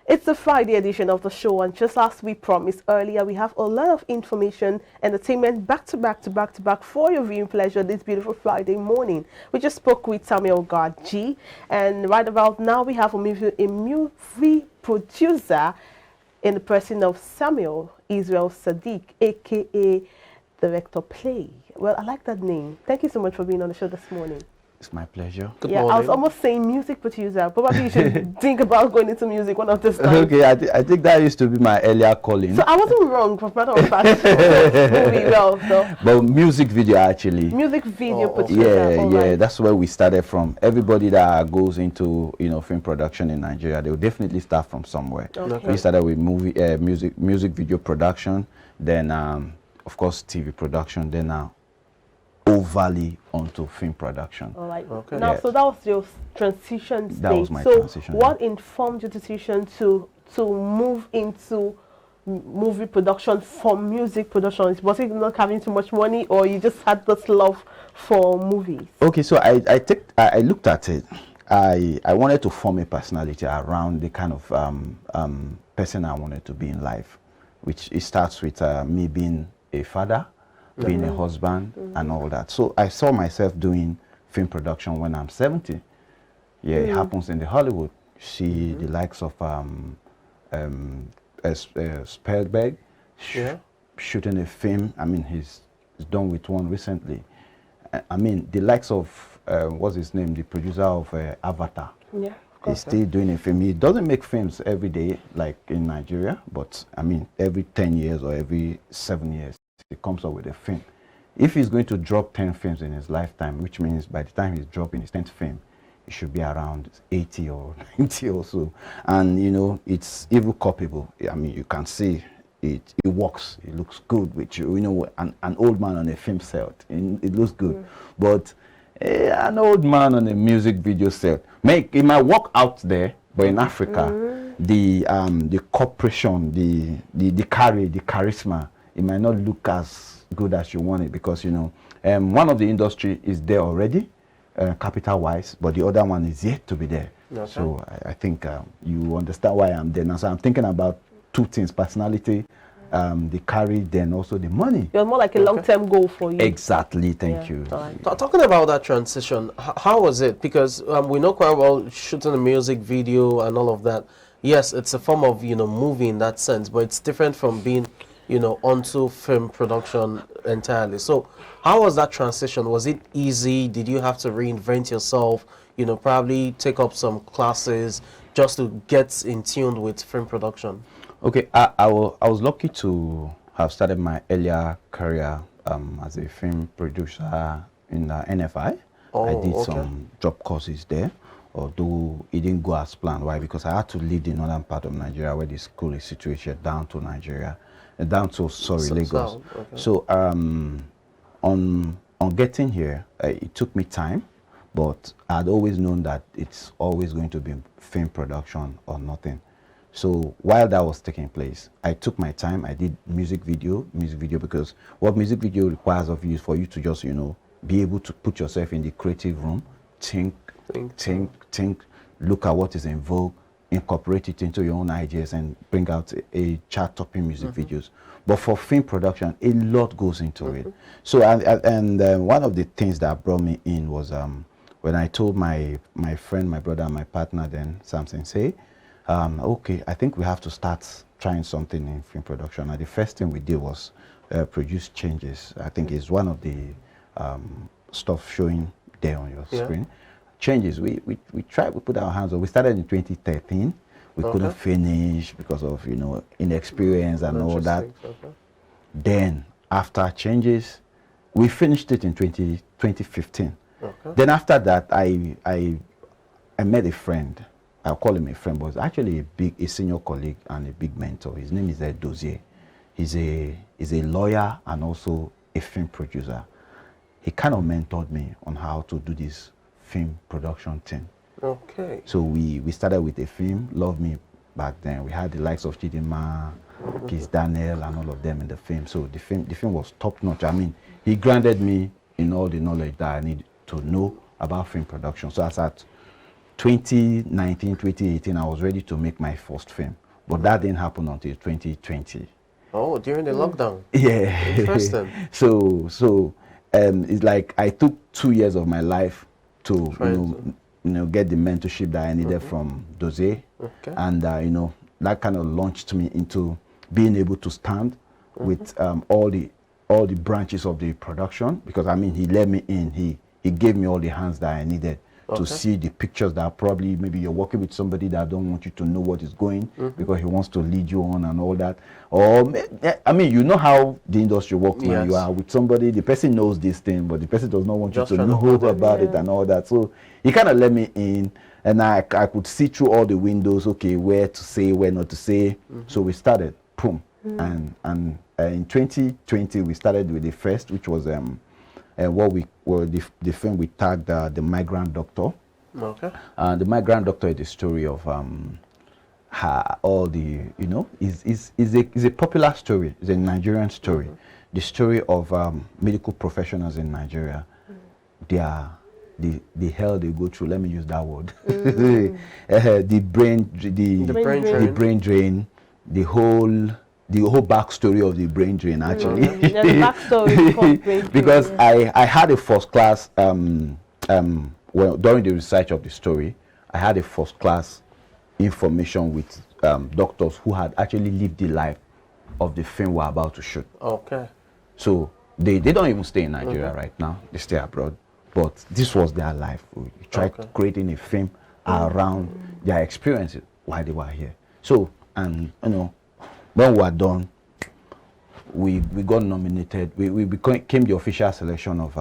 It's the Friday edition of the show, and just as we promised earlier, we have a lot of information, entertainment back to back to back to back for your viewing pleasure this beautiful Friday morning. We just spoke with Samuel Gaji, and right about now we have a movie producer in the person of Samuel Israel Sadiq, aka Director Play. Well, I like that name. Thank you so much for being on the show this morning. It's my pleasure. Good morning. I was almost saying music producer. Probably you should think about going into music one of this time. Okay, I think that used to be my earlier calling. So I wasn't wrong, for matter of fact. Movie, well, so. But music video actually. Music video producer. Yeah, that's where we started from. Everybody that goes into film production in Nigeria, they will definitely start from somewhere. Okay. We started with music video production, then of course TV production, then overly onto film production. All right. Okay. Now, so that was your transition stage. That was my transition. So, what informed your decision to move into movie production from music production? Was it not having too much money, or you just had this love for movies? Okay, so I looked at it. I wanted to form a personality around the kind of person I wanted to be in life, which it starts with me being a father, being a husband, and all that. So I saw myself doing film production when I'm 70. Yeah, it happens in the Hollywood. See the likes of Spielberg shooting a film. I mean, he's done with one recently. I mean, the likes of what's his name, the producer of Avatar. Yeah. He's still doing a film. He doesn't make films every day like in Nigeria, but I mean, every 10 years or every 7 years. He comes up with a film. If he's going to drop 10 films in his lifetime, which means by the time he's dropping his 10th film, it should be around 80 or 90 or so. And you know, it's even copyable. I mean, you can see it works. It looks good with you. You know, an old man on a film set, it looks good. But an old man on a music video set, it might work out there, but in Africa, the cooperation, the charisma, it might not look as good as you want it, because you know one of the industry is there already, capital wise, but the other one is yet to be there. Okay. So I think you understand why I'm there now. So I'm thinking about two things: personality, the carry, then also the money. You're more like a long-term goal for you. Exactly. Thank you. Right. Talking about that transition, how was it? Because we know quite well shooting a music video and all of that. Yes, it's a form of movie in that sense, but it's different from being onto film production entirely. So how was that transition? Was it easy? Did you have to reinvent yourself? Probably take up some classes just to get in tune with film production? Okay, I was lucky to have started my earlier career as a film producer in NFI. I did some job courses there, although it didn't go as planned. Why? Because I had to leave the northern part of Nigeria where the school is situated down to Lagos. So on getting here, it took me time, but I'd always known that it's always going to be film production or nothing. So while that was taking place, I took my time. I did music video, because what music video requires of you is for you to just be able to put yourself in the creative room, think, look at what is in vogue, incorporate it into your own ideas, and bring out a chart-topping music videos. But for film production, a lot goes into it. So one of the things that brought me in was when I told my friend, my brother, my partner then, Samson, say, okay, I think we have to start trying something in film production. And the first thing we did was produce Changes. I think it's one of the stuff showing there on your screen. Changes. We tried. We put our hands on. We started in 2013. We couldn't finish because of inexperience and all that. Then after Changes, we finished it in 2015. Then after that, I met a friend. I'll call him a friend, but he's actually a senior colleague and a big mentor. His name is Ed Dozier. He's a lawyer and also a film producer. He kind of mentored me on how to do this film production thing. Okay. So we started with a film, Love Me, back then. We had the likes of Chidinma, Kiss Daniel, and all of them in the film. So the film was top notch. I mean, he granted me in all the knowledge that I need to know about film production. So as at 2019, 2018, I was ready to make my first film, but that didn't happen until 2020. Oh, during the lockdown. Yeah. Interesting. So it's like I took 2 years of my life to get the mentorship that I needed from Doze, Okay. and that kind of launched me into being able to stand with all the branches of the production, because I mean he let me in, he gave me all the hands that I needed to see the pictures that probably maybe you're working with somebody that don't want you to know what is going because he wants to lead you on and all that. Or I mean, you know how the industry works when you are with somebody, the person knows this thing, but the person does not want you to know about it and all that. So he kind of let me in, and I could see through all the windows, okay, where to say, where not to say. So we started, boom. And in 2020 we started with the first, which was the film we tagged The Migrant Doctor. Okay. The Migrant Doctor is the story of all the, is a popular story. It's a Nigerian story. The story of medical professionals in Nigeria. The hell they go through. Let me use that word. The brain drain. The whole backstory of the brain drain, actually. The backstory called brain drain. Because I had a first class well, during the research of the story, I had a first class information with doctors who had actually lived the life of the film we're about to shoot. Okay. So they don't even stay in Nigeria right now. They stay abroad. But this was their life. We tried creating a film around their experiences while they were here. So, and when we were done, we got nominated. We became the official selection of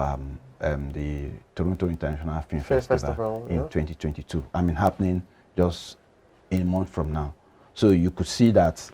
the Toronto International Film Festival in 2022. I mean, happening just a month from now. So you could see that,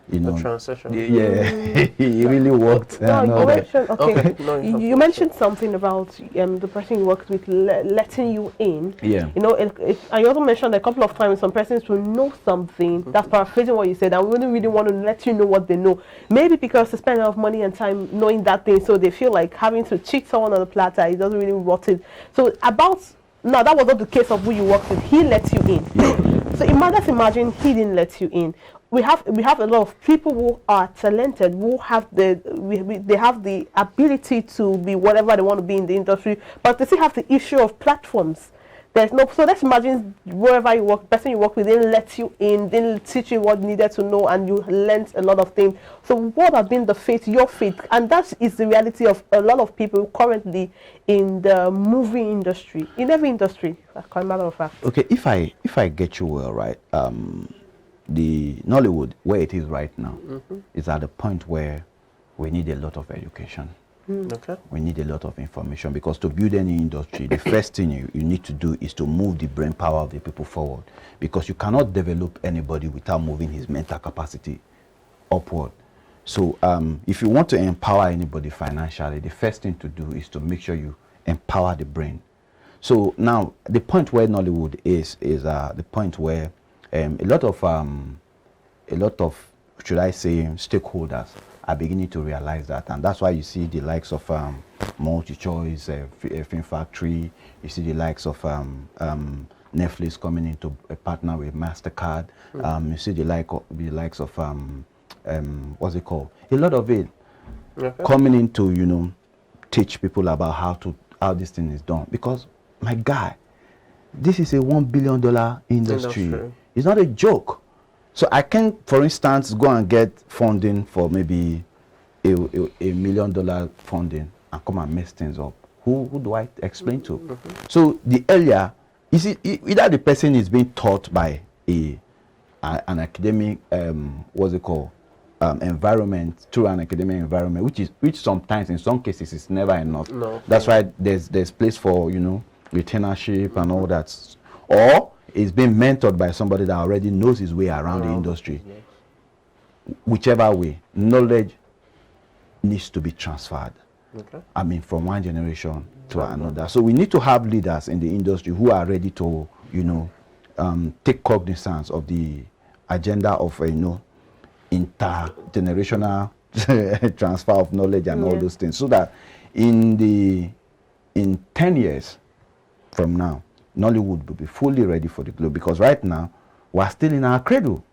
the transition. Yeah, it really worked. You mentioned something about the person you worked with letting you in. Yeah. And you also mentioned a couple of times some persons will know something. That's paraphrasing what you said, and we wouldn't really want to let you know what they know. Maybe because they spend a lot of money and time knowing that thing, so they feel like having to cheat someone on the platter, it doesn't really worth it. So no, that was not the case of who you worked with. He let you in. Yeah. So imagine he didn't let you in. We have a lot of people who are talented, who have they have the ability to be whatever they want to be in the industry, but they still have the issue of platforms. So let's imagine wherever you work, person you work with didn't let you in, didn't teach you what you needed to know, and you learned a lot of things. So what has been your fate? And that is the reality of a lot of people currently in the movie industry, in every industry, as a matter of fact. Okay, if I get you well, right, the Nollywood, where it is right now, is at the point where we need a lot of education. Okay. We need a lot of information, because to build any industry, the first thing you need to do is to move the brain power of the people forward, because you cannot develop anybody without moving his mental capacity upward. So if you want to empower anybody financially, the first thing to do is to make sure you empower the brain. So now the point where Nollywood is the point where a lot of should I say stakeholders are beginning to realize that, and that's why you see the likes of Multi-Choice, Film Factory. You see the likes of Netflix coming into a partner with MasterCard. You see the likes of what's it called? A lot of it coming in to teach people about how this thing is done. Because my guy, this is a $1 billion industry. It's not a joke. So I can, for instance, go and get funding for maybe a $1 million funding and come and mess things up. Who do I explain to? So the earlier, you see, either the person is being taught by an academic, what's it called, environment, through an academic environment, which sometimes, in some cases, is never enough. That's why there's place for retainership and all that, or is being mentored by somebody that already knows his way around the industry. Whichever way, knowledge needs to be transferred. I mean, from one generation to another. So we need to have leaders in the industry who are ready to, take cognizance of the agenda of intergenerational transfer of knowledge and all those things, so that in 10 years from now, Nollywood will be fully ready for the globe, because right now we're still in our cradle.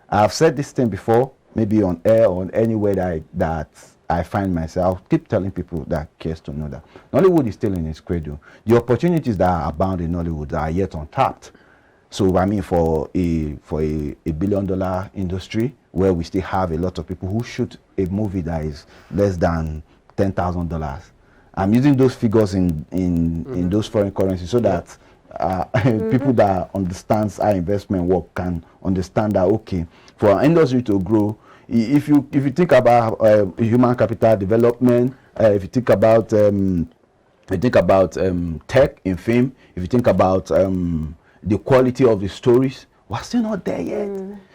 I've said this thing before, maybe on air or anywhere that I find myself. I'll keep telling people that cares to know that Nollywood is still in its cradle. The opportunities that are abound in Nollywood are yet untapped. So I mean, for a $1 billion industry where we still have a lot of people who shoot a movie that is less than $10,000. I'm using those figures in those foreign currencies so that people that understands how investment work can understand that, okay, for our industry to grow, if you think about human capital development, if you think about tech in film, if you think about the quality of the stories, we're still not there yet.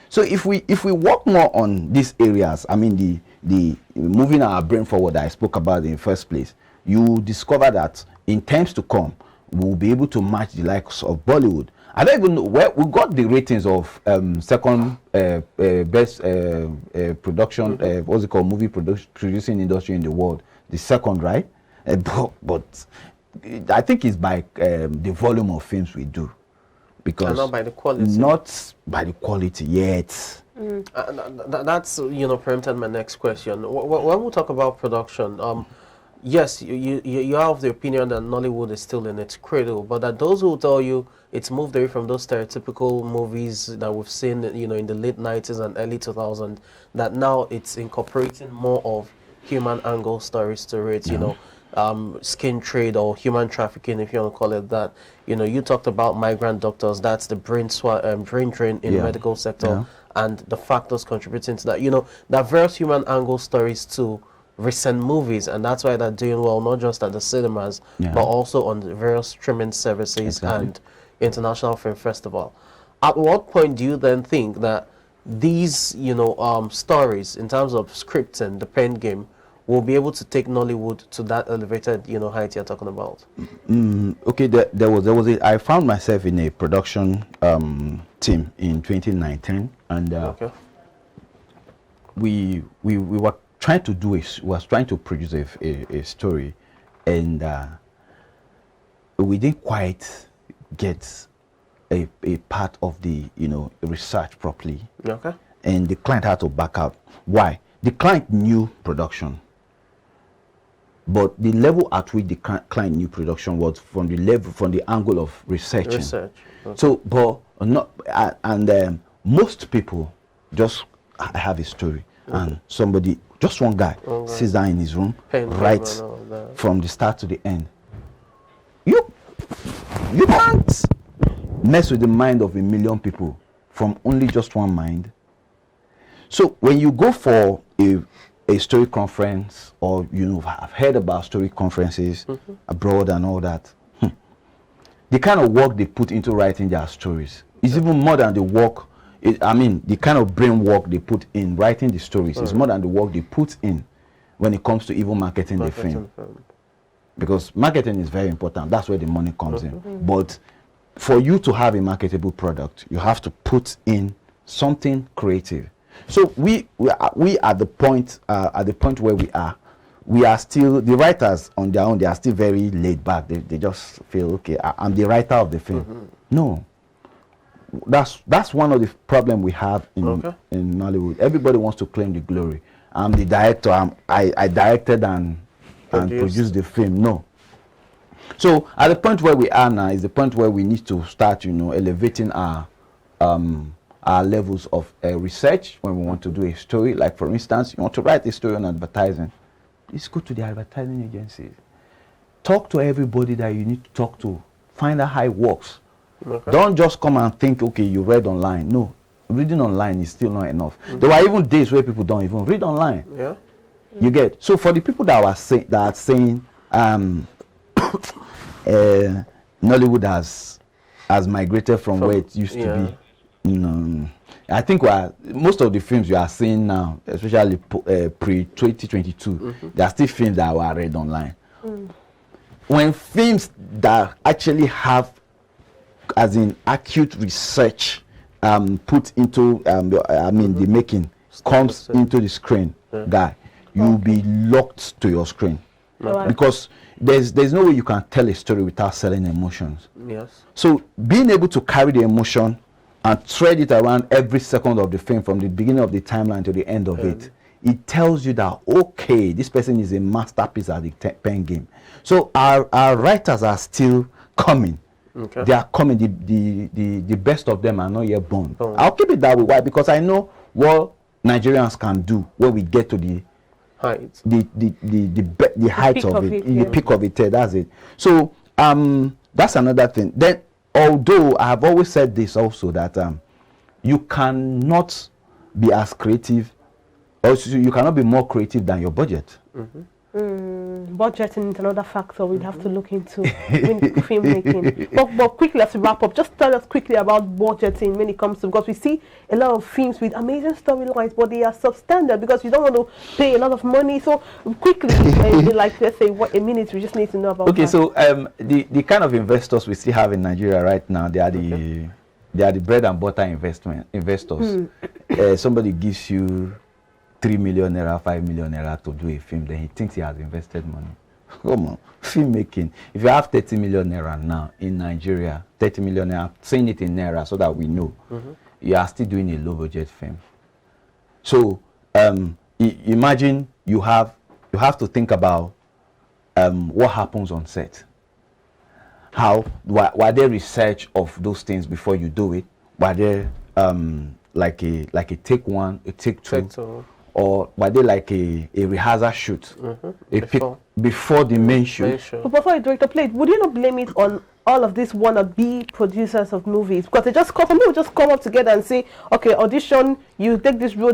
So if we work more on these areas, I mean the moving our brain forward that I spoke about in the first place, you discover that in times to come we'll be able to match the likes of Bollywood. I don't even know where we got the ratings of second best production, what's it called, movie producing industry in the world. The second, right? But I think it's by the volume of films we do, because and not by the quality. Not by the quality yet. That's preempted my next question. When we talk about production, yes, you have the opinion that Nollywood is still in its cradle, but that those who tell you it's moved away from those stereotypical movies that we've seen, in the late 90s and early 2000s, that now it's incorporating more of human angle stories to it, skin trade or human trafficking, if you want to call it that. You talked about migrant doctors, that's the brain drain in medical sector, and the factors contributing to that. Diverse human angle stories too. Recent movies, and that's why they're doing well, not just at the cinemas, but also on the various streaming services and international film festival. At what point do you then think that these stories in terms of scripting, the pen game, will be able to take Nollywood to that elevated height you're talking about? Okay, I found myself in a production team in 2019, and we were trying to produce a story, and we didn't quite get a part of the research properly. And the client had to back out. Why? The client knew production, but the level at which the client knew production was from the angle of researching. So, but not, and most people just have a story, and somebody, just one guy, sits down in his room, writes from the start to the end. You can't mess with the mind of 1 million people from only just one mind. So when you go for a story conference, or have heard about story conferences abroad and all that, the kind of work they put into writing their stories is even more than the work. The kind of brain work they put in writing the stories is more than the work they put in when it comes to even marketing the film. Because marketing is very important. That's where the money comes in. But for you to have a marketable product, you have to put in something creative. So we at the point where we are still, the writers on their own, they are still very laid back. They just feel, okay, I'm the writer of the film. No. That's one of the problems we have in Nollywood. Everybody wants to claim the glory. I'm the director. I directed and produced the film. No. So at the point where we are now is the point where we need to start, elevating our levels of research when we want to do a story. Like, for instance, you want to write a story on advertising. Please go to the advertising agencies. Talk to everybody that you need to talk to. Find out how it works. Don't just come and think, okay, you read online. No, reading online is still not enough. There are even days where people don't even read online. You get. So for the people that are saying Nollywood has migrated from where it used to be, I think most of the films you are seeing now, especially pre-2022, there are still films that were read online. When films that actually have, as in acute research, put into the making, comes into the screen, guy, you'll be locked to your screen. Because there's no way you can tell a story without selling emotions. Yes. So being able to carry the emotion and thread it around every second of the film, from the beginning of the timeline to the end of it, it tells you that, okay, this person is a masterpiece at the pen game. So our writers are still coming. Okay. They are coming. The best of them are not yet born. I'll keep it that way. Why? Because I know what Nigerians can do when we get to the height, the height of it, yeah. the peak of it. That's it. So that's another thing. Then, although I have always said this also, that you cannot be as creative, or you cannot be more creative than your budget. Budgeting is another factor we'd have to look into in filmmaking. But quickly, as we wrap up, just tell us quickly about budgeting when it comes to, because we see a lot of films with amazing storylines, but they are substandard because you don't want to pay a lot of money. So quickly, like let's say a minute, we just need to know about. Okay, that. so the kind of investors we still have in Nigeria right now, they are the bread and butter investors. Somebody gives you 3 million naira, 5 million naira to do a film, then he thinks he has invested money. Come on, filmmaking. If you have 30 million naira now in Nigeria, 30 million naira, saying it in naira so that we know, you are still doing a low budget film. So imagine you have to think about what happens on set. Were there research of those things before you do it? Were there like a take one, a take two? Or were they like a rehearsal shoot before the main shoot? But before a director played, would you not blame it on all of these wannabe producers of movies? Because they just some people just come up together and say, okay, audition, you take this role,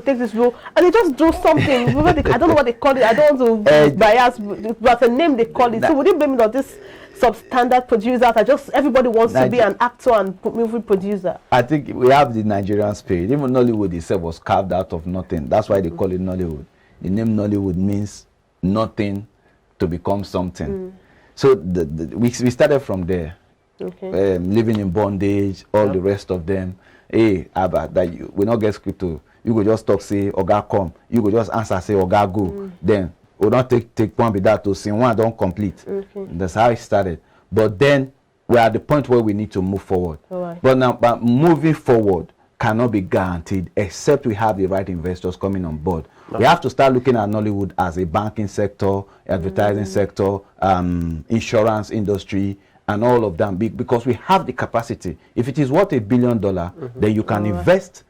and they just do something. I don't know what they call it. I don't want to bias, but the name they call it. So would you blame it on this substandard producers that just everybody wants to be an actor and movie producer? I think we have the Nigerian spirit. Even Nollywood itself was carved out of nothing. That's why they call it Nollywood. The name Nollywood means nothing to become something. So we started from there. Okay. Living in bondage, all the rest of them. Hey, Abba, that we not get script to. You go just talk, say Oga come. You go just answer, say Oga go. Then we don't take one with that to scene one don't complete. That's how it started. But then we're at the point where we need to move forward. But now, moving forward cannot be guaranteed except we have the right investors coming on board. We have to start looking at Nollywood as a banking sector, advertising sector, insurance industry, and all of them, because we have the capacity. If it is worth $1 billion, then you can invest,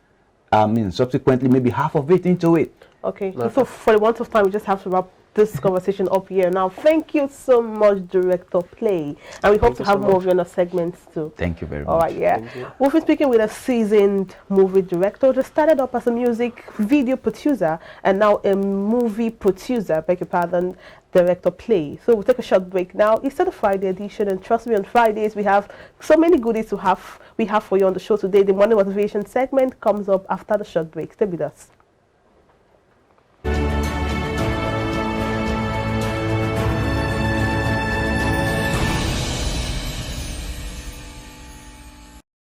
subsequently maybe half of it into it. Okay. So for the want of time, we just have to wrap this conversation up here now. Thank you so much, Director Play, and we hope to have more of you in the segments too. Thank you very much. All right, yeah. We've been speaking with a seasoned movie director. Just started up as a music video producer and now a movie producer, beg your pardon, Director Play. So we'll take a short break now. It's the Friday edition, and trust me, on Fridays we have so many goodies we have for you on the show today. The morning motivation segment comes up after the short break. Stay with us.